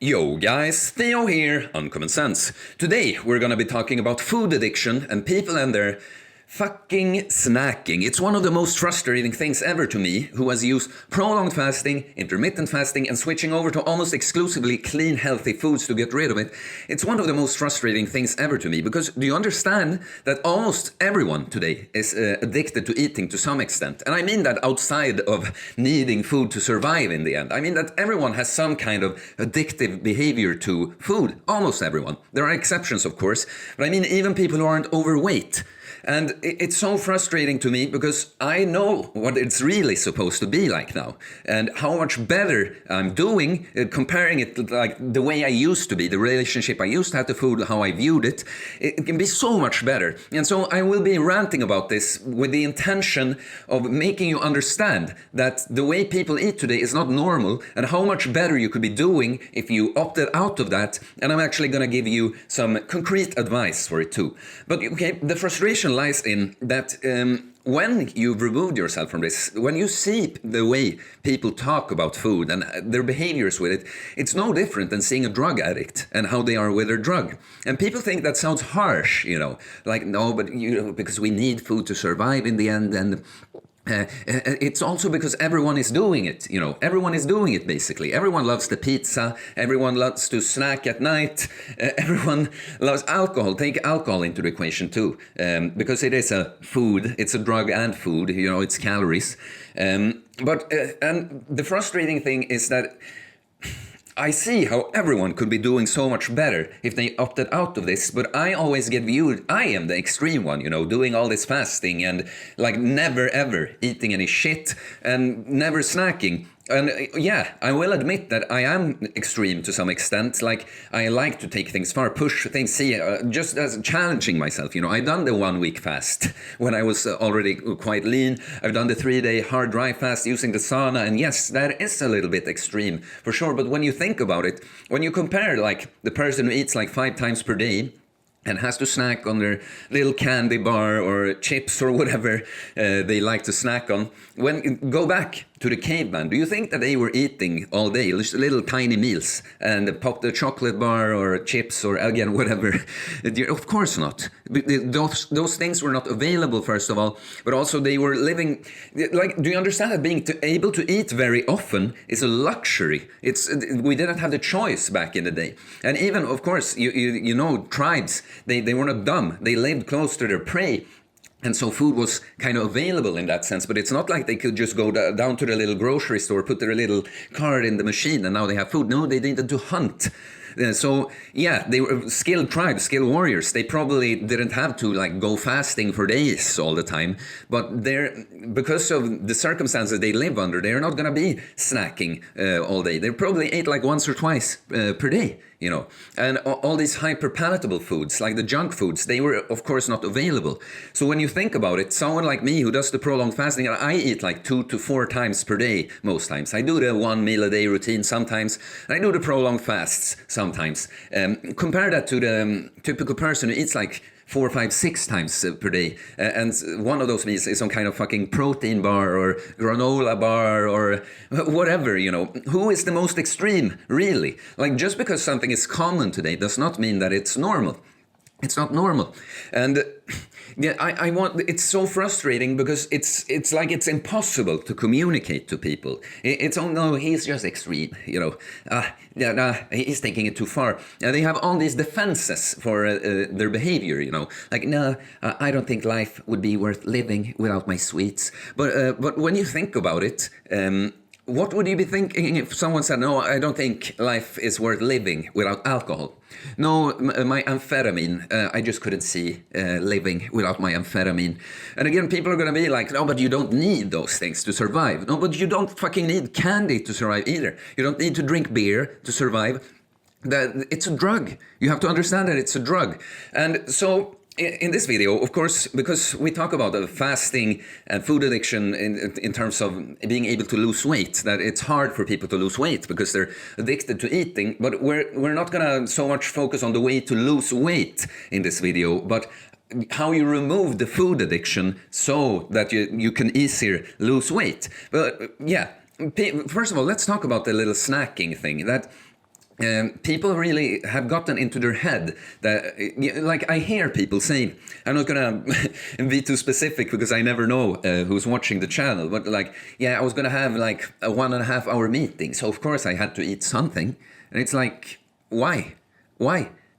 Yo guys, Theo here, Uncommon Sense. Today we're gonna be talking about food addiction and people and their fucking snacking. It's one of the most frustrating things ever to me, who has used prolonged fasting, intermittent fasting, and switching over to almost exclusively clean, healthy foods to get rid of it. It's one of the most frustrating things ever to me, because do you understand that almost everyone today is addicted to eating to some extent? And I mean that outside of needing food to survive in the end. I mean that everyone has some kind of addictive behavior to food. Almost everyone. There are exceptions, of course, but I mean even people who aren't overweight. And it's so frustrating to me because I know what it's really supposed to be like now and how much better I'm doing, comparing it to like the way I used to be, the relationship I used to have to food, how I viewed it. It can be so much better. And so I will be ranting about this with the intention of making you understand that the way people eat today is not normal and how much better you could be doing if you opted out of that. And I'm actually going to give you some concrete advice for it too. But okay, the frustration lies in that when you've removed yourself from this, when you see the way people talk about food and their behaviors with it, it's no different than seeing a drug addict and how they are with their drug. And people think that sounds harsh, like, no, but because we need food to survive in the end. And it's also because everyone is doing it, everyone is doing it basically. Everyone loves the pizza, everyone loves to snack at night, everyone loves alcohol. Take alcohol into the equation too, because it is a food, it's a drug and food, it's calories. But the frustrating thing is that I see how everyone could be doing so much better if they opted out of this, but I always get viewed, I am the extreme one, doing all this fasting and like never ever eating any shit and never snacking. And yeah, I will admit that I am extreme to some extent. Like, I like to take things far, push things, just as challenging myself. I've done the 1 week fast when I was already quite lean. I've done the 3-day hard dry fast using the sauna. And yes, that is a little bit extreme for sure. But when you think about it, when you compare like the person who eats like 5 times per day and has to snack on their little candy bar or chips or whatever they like to snack on, go back to the caveman, do you think that they were eating all day, little tiny meals, and popped a chocolate bar or chips or again whatever? Of course not. Those things were not available, first of all, but also they were living like. Do you understand that being able to eat very often is a luxury? We didn't have the choice back in the day, and even of course tribes, they were not dumb. They lived close to their prey. And so food was kind of available in that sense, but it's not like they could just go down to the little grocery store, put their little card in the machine, and now they have food. No, they needed to hunt. So yeah, they were skilled tribes, skilled warriors. They probably didn't have to like go fasting for days all the time, but because of the circumstances they live under, they're not going to be snacking all day. They probably ate like once or twice per day. And all these hyper palatable foods, like the junk foods, they were of course not available. So when you think about it, someone like me who does the prolonged fasting, I eat like 2 to 4 times per day most times. I do the 1 meal a day routine sometimes, and I do the prolonged fasts sometimes. Compare that to the typical person who eats like 4, 5, 6 times per day. And one of those meals is some kind of fucking protein bar or granola bar or whatever, Who is the most extreme, really? Like, just because something is common today does not mean that it's normal. It's not normal. And yeah, it's so frustrating because it's like it's impossible to communicate to people. It's oh no, he's just extreme, he's taking it too far. They have all these defenses for their behavior, like, no, I don't think life would be worth living without my sweets. But when you think about it, what would you be thinking if someone said, no, I don't think life is worth living without alcohol? No, my amphetamine, I just couldn't see living without my amphetamine. And again, people are going to be like, no, but you don't need those things to survive. No, but you don't fucking need candy to survive either. You don't need to drink beer to survive. It's a drug. You have to understand that it's a drug. And so in this video, of course, because we talk about fasting and food addiction in terms of being able to lose weight, that it's hard for people to lose weight because they're addicted to eating. But we're not going to so much focus on the way to lose weight in this video, but how you remove the food addiction so that you can easier lose weight. But yeah, first of all, let's talk about the little snacking thing. That people really have gotten into their head that, like, I hear people say, I'm not gonna be too specific because I never know who's watching the channel, but like, yeah, I was gonna have like a 1.5 hour meeting, so of course I had to eat something. And it's like, why?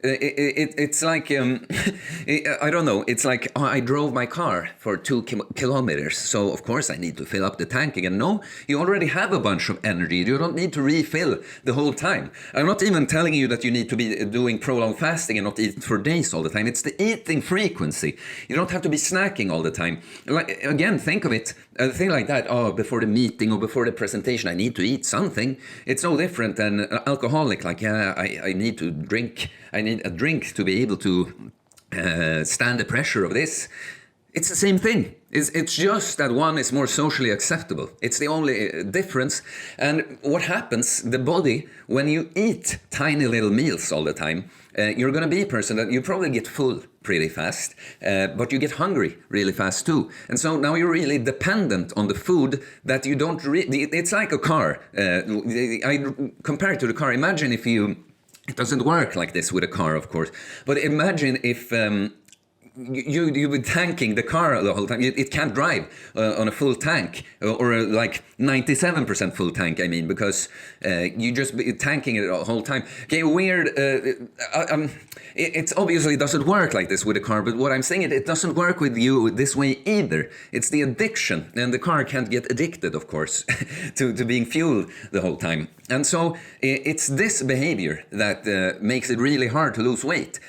It's like, I don't know, it's like, oh, I drove my car for 2 kilometers, so of course I need to fill up the tank again. No, you already have a bunch of energy. You don't need to refill the whole time. I'm not even telling you that you need to be doing prolonged fasting and not eat for days all the time. It's the eating frequency. You don't have to be snacking all the time. Like, again, think of it, a thing like that, oh, before the meeting or before the presentation, I need to eat something. It's no different than an alcoholic, like, yeah, I need to drink. I need a drink to be able to stand the pressure of this. It's the same thing. It's just that one is more socially acceptable. It's the only difference. And what happens, the body, when you eat tiny little meals all the time, you're going to be a person that you probably get full pretty fast, but you get hungry really fast too. And so now you're really dependent on the food that you don't it's like a car. I compare it to the car. Imagine if you... It doesn't work like this with a car, of course. But imagine if you've been tanking the car the whole time. It can't drive on a full tank, or like 97% full tank, I mean, because you just be tanking it the whole time. Okay, weird. It obviously doesn't work like this with a car, but what I'm saying, it doesn't work with you this way either. It's the addiction, and the car can't get addicted, of course, to being fueled the whole time. And so it's this behavior that makes it really hard to lose weight.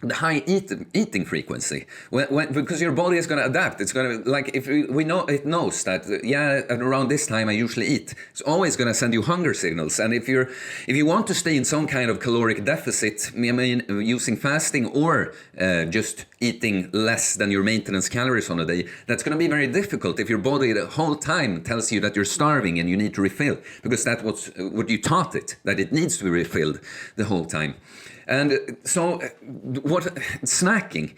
The high eating frequency, because your body is going to adapt. It's going to, like, if we know, it knows that, yeah, at around this time I usually eat. It's always going to send you hunger signals. And if you want to stay in some kind of caloric deficit, I mean, using fasting or just eating less than your maintenance calories on a day, that's going to be very difficult if your body the whole time tells you that you're starving and you need to refill, because that's what you taught it, that it needs to be refilled the whole time. And so snacking,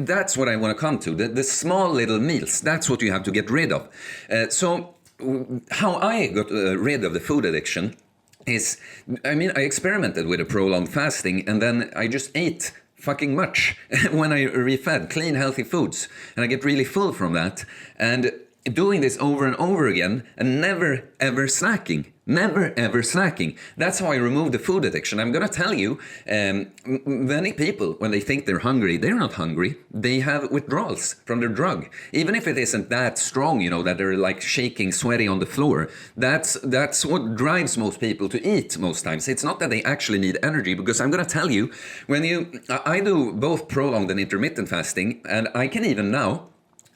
that's what I want to come to. The small little meals, that's what you have to get rid of. So how I got rid of the food addiction is, I mean, I experimented with a prolonged fasting, and then I just ate fucking much when I refed clean, healthy foods. And I get really full from that. And doing this over and over again, and never ever snacking. Never ever snacking. That's how I removed the food addiction. I'm gonna tell you, many people, when they think they're hungry, they're not hungry. They have withdrawals from their drug. Even if it isn't that strong, you know, that they're like shaking, sweaty on the floor. That's what drives most people to eat most times. It's not that they actually need energy, because I'm gonna tell you, I do both prolonged and intermittent fasting, and I can even now,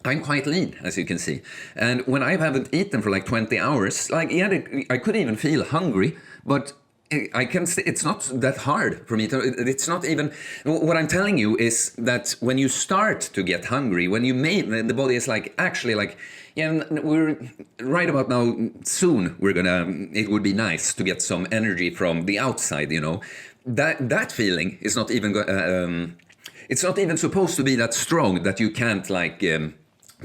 I'm quite lean, as you can see. And when I haven't eaten for like 20 hours, like, yeah, I could even feel hungry, but it's not that hard for me to, it's not even, what I'm telling you is that when you start to get hungry, the body is like, actually like, yeah, we're right about now, soon it would be nice to get some energy from the outside, you know. That feeling is not even, it's not even supposed to be that strong that you can't like,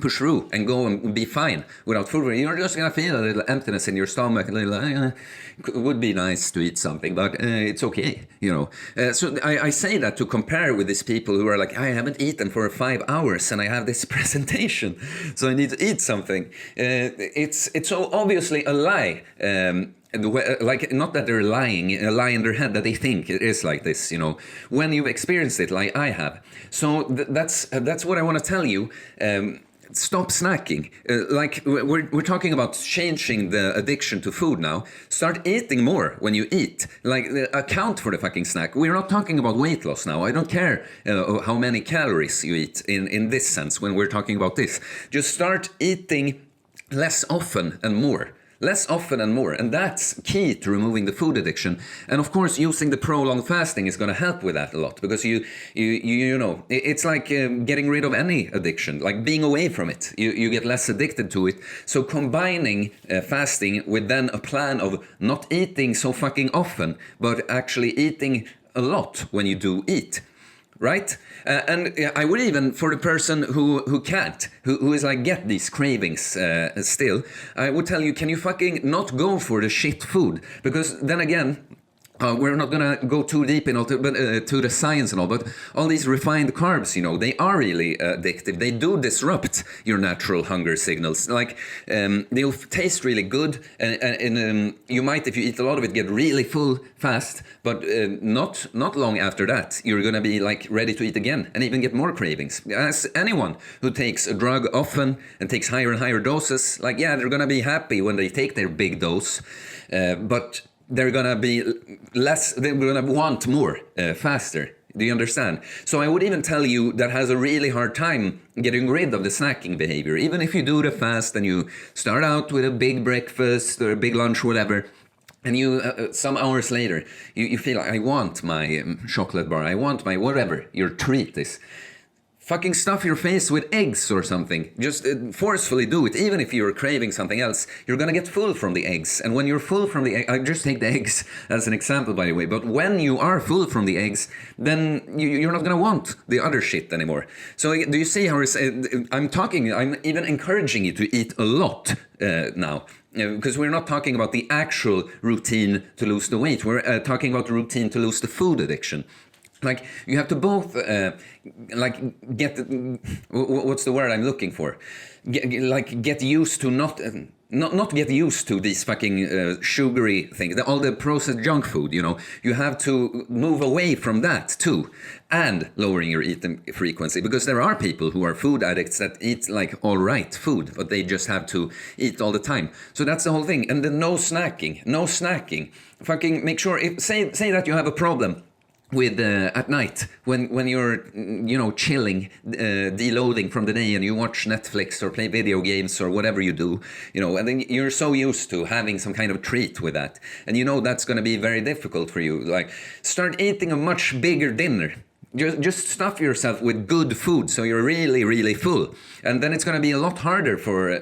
push through and go and be fine without food. You're just gonna feel a little emptiness in your stomach, a little, it would be nice to eat something, but it's okay, you know. So I say that to compare with these people who are like, I haven't eaten for 5 hours and I have this presentation, so I need to eat something. It's so obviously a lie. Like, not that they're lying, a lie in their head that they think it is like this, you know, when you've experienced it like I have. So that's what I want to tell you. Stop snacking. Like, we're talking about changing the addiction to food now. Start eating more when you eat. Like, account for the fucking snack. We're not talking about weight loss now. I don't care how many calories you eat in this sense when we're talking about this. Just start eating less often and more. Less often and more, and that's key to removing the food addiction. And of course, using the prolonged fasting is going to help with that a lot, because you know, it's like getting rid of any addiction, like being away from it. You get less addicted to it. So combining fasting with then a plan of not eating so fucking often, but actually eating a lot when you do eat. Right? And I would even, for the person who can't, who is like, get these cravings still, I would tell you, can you fucking not go for the shit food? Because then again, we're not gonna go too deep to the science and all, but all these refined carbs, they are really addictive. They do disrupt your natural hunger signals. Like they'll taste really good, and you might, if you eat a lot of it, get really full fast. But not long after that, you're gonna be like ready to eat again, and even get more cravings. As anyone who takes a drug often and takes higher and higher doses, like they're gonna be happy when they take their big dose, but they're gonna be less, they're gonna want more faster. Do you understand? So I would even tell you that has a really hard time getting rid of the snacking behavior. Even if you do the fast and you start out with a big breakfast or a big lunch, whatever, and you some hours later you feel like, I want my chocolate bar, I want my whatever your treat is. Fucking stuff your face with eggs or something. Just forcefully do it. Even if you're craving something else, you're gonna get full from the eggs. And when you're full from the eggs, I just take the eggs as an example, by the way. But when you are full from the eggs, then you're not gonna want the other shit anymore. So do you see how I'm even encouraging you to eat a lot now. Because we're not talking about the actual routine to lose the weight. We're talking about the routine to lose the food addiction. Like, you have to both, get, what's the word I'm looking for? Get used to not get used to these fucking sugary things, all the processed junk food, You have to move away from that too, and lowering your eating frequency, because there are people who are food addicts that eat like all right food, but they just have to eat all the time. So that's the whole thing. And then no snacking. Fucking make sure, say that you have a problem with at night when you're chilling, deloading from the day, and you watch Netflix or play video games or whatever you do, and then you're so used to having some kind of treat with that, and that's going to be very difficult for you. Like, start eating a much bigger dinner. Just stuff yourself with good food, so you're really, really full, and then it's going to be a lot harder for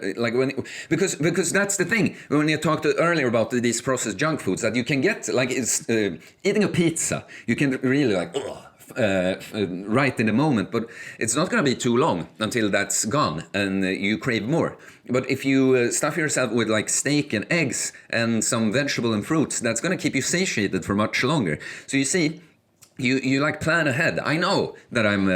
because that's the thing. When you talked earlier about these processed junk foods that you can get, like it's eating a pizza, you can really right in the moment, but it's not going to be too long until that's gone and you crave more. But if you stuff yourself with like steak and eggs and some vegetable and fruits, that's going to keep you satiated for much longer. So you see. You like plan ahead. I know that I'm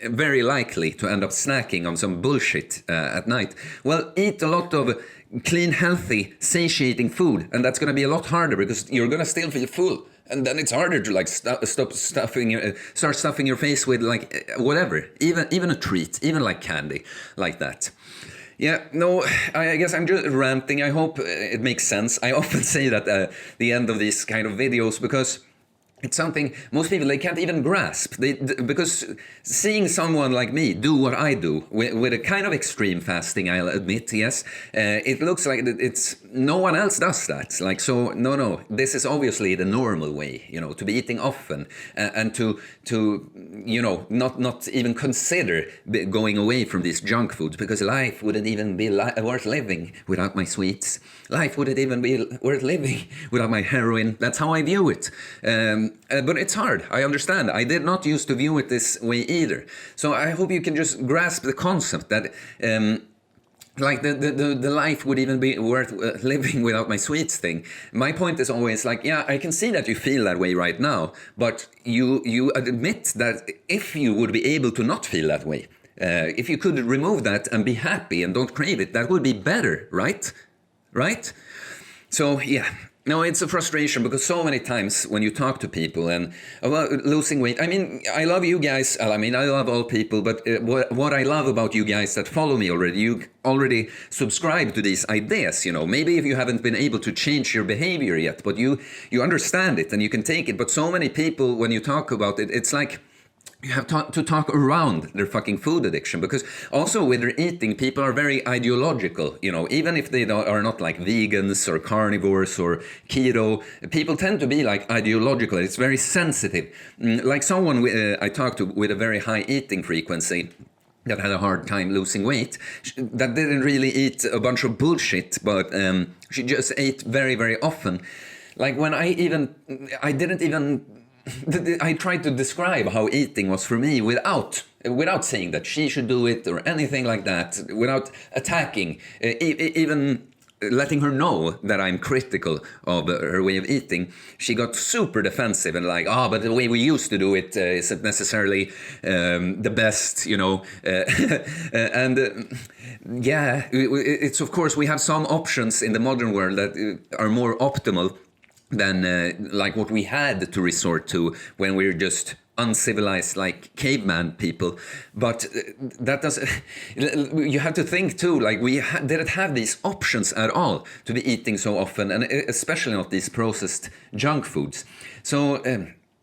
very likely to end up snacking on some bullshit at night. Well, eat a lot of clean, healthy, satiating food, and that's going to be a lot harder because you're going to still feel full. And then it's harder to like start stuffing your face with like whatever, even a treat, even like candy, like that. Yeah, no, I guess I'm just ranting. I hope it makes sense. I often say that at the end of these kind of videos because it's something most people, they can't even grasp. Because seeing someone like me do what I do with a kind of extreme fasting, I'll admit, yes, it looks like it's no one else does that. Like, so no, this is obviously the normal way, to be eating often and to not even consider going away from these junk foods, because life wouldn't even be worth living without my sweets. Life wouldn't even be worth living without my heroin. That's how I view it. But it's hard. I understand. I did not used to view it this way either. So I hope you can just grasp the concept that like the life would even be worth living without my sweets thing. My point is always like, yeah, I can see that you feel that way right now, but you admit that if you would be able to not feel that way, if you could remove that and be happy and don't crave it, that would be better, right? Right? So yeah. No, it's a frustration because so many times when you talk to people and about losing weight, I mean, I love you guys. I mean, I love all people, but what I love about you guys that follow me already, you already subscribe to these ideas, maybe if you haven't been able to change your behavior yet, but you understand it and you can take it. But so many people, when you talk about it, it's like, you have to talk around their fucking food addiction, because also with their eating, people are very ideological, even if they are not like vegans or carnivores or keto, people tend to be like ideological. It's very sensitive. Like someone I talked to with a very high eating frequency that had a hard time losing weight, that didn't really eat a bunch of bullshit, but she just ate very, very often. Like when I tried to describe how eating was for me without saying that she should do it or anything like that, without attacking, even letting her know that I'm critical of her way of eating, she got super defensive and like, oh, but the way we used to do it isn't necessarily the best, you know. And yeah, it's of course we have some options in the modern world that are more optimal than like what we had to resort to when we were just uncivilized like caveman people. But that does, you have to think too, like we didn't have these options at all to be eating so often, and especially not these processed junk foods. So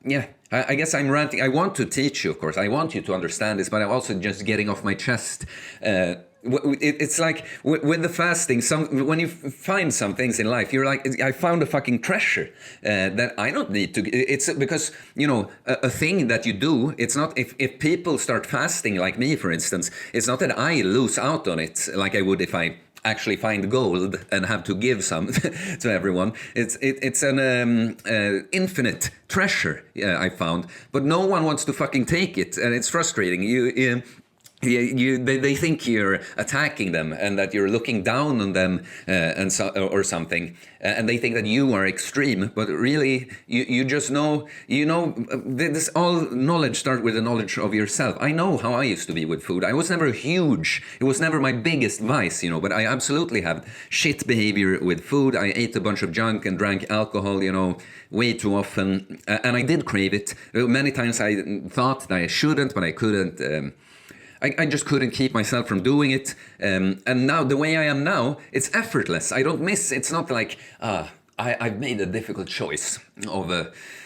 yeah, I guess I'm ranting. I want to teach you, of course, I want you to understand this, but I'm also just getting off my chest. It's like with the fasting, when you find some things in life, you're like, I found a fucking treasure that I don't need to. It's because, you know, a thing that you do, it's not, if people start fasting like me, for instance, it's not that I lose out on it like I would if I actually find gold and have to give some to everyone. It's an infinite treasure I found, but no one wants to fucking take it, and it's frustrating. They think you're attacking them and that you're looking down on them and so, or something, and they think that you are extreme. But really, you just know, you know, this all knowledge starts with the knowledge of yourself. I know how I used to be with food. I was never huge. It was never my biggest vice, you know. But I absolutely had shit behavior with food. I ate a bunch of junk and drank alcohol, you know, way too often, and I did crave it. Many times I thought that I shouldn't, but I couldn't. I just couldn't keep myself from doing it. And now, the way I am now, it's effortless. I don't miss, it's not like, I've made a difficult choice of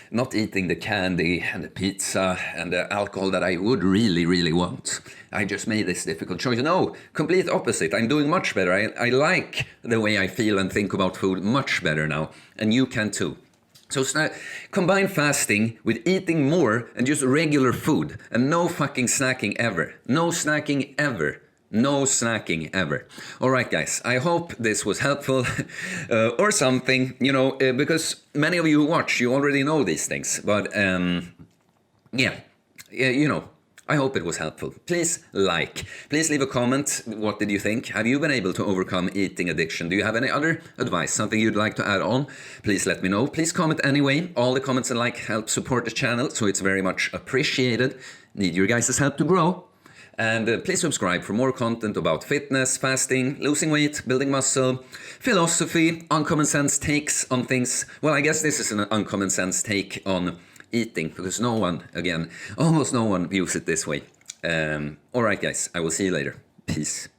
not eating the candy and the pizza and the alcohol that I would really, really want. I just made this difficult choice. No, complete opposite. I'm doing much better. I like the way I feel and think about food much better now. And you can too. So combine fasting with eating more and just regular food, and no fucking snacking ever. No snacking ever. No snacking ever. All right, guys, I hope this was helpful or something, you know, because many of you who watch, you already know these things. But yeah, you know, I hope it was helpful. Please like. Please leave a comment. What did you think? Have you been able to overcome eating addiction? Do you have any other advice? Something you'd like to add on? Please let me know. Please comment anyway. All the comments and like help support the channel, so it's very much appreciated. Need your guys' help to grow. And please subscribe for more content about fitness, fasting, losing weight, building muscle, philosophy, uncommon sense takes on things. Well, I guess this is an uncommon sense take on eating, because no one, again, almost no one views it this way. All right, guys, I will see you later. Peace.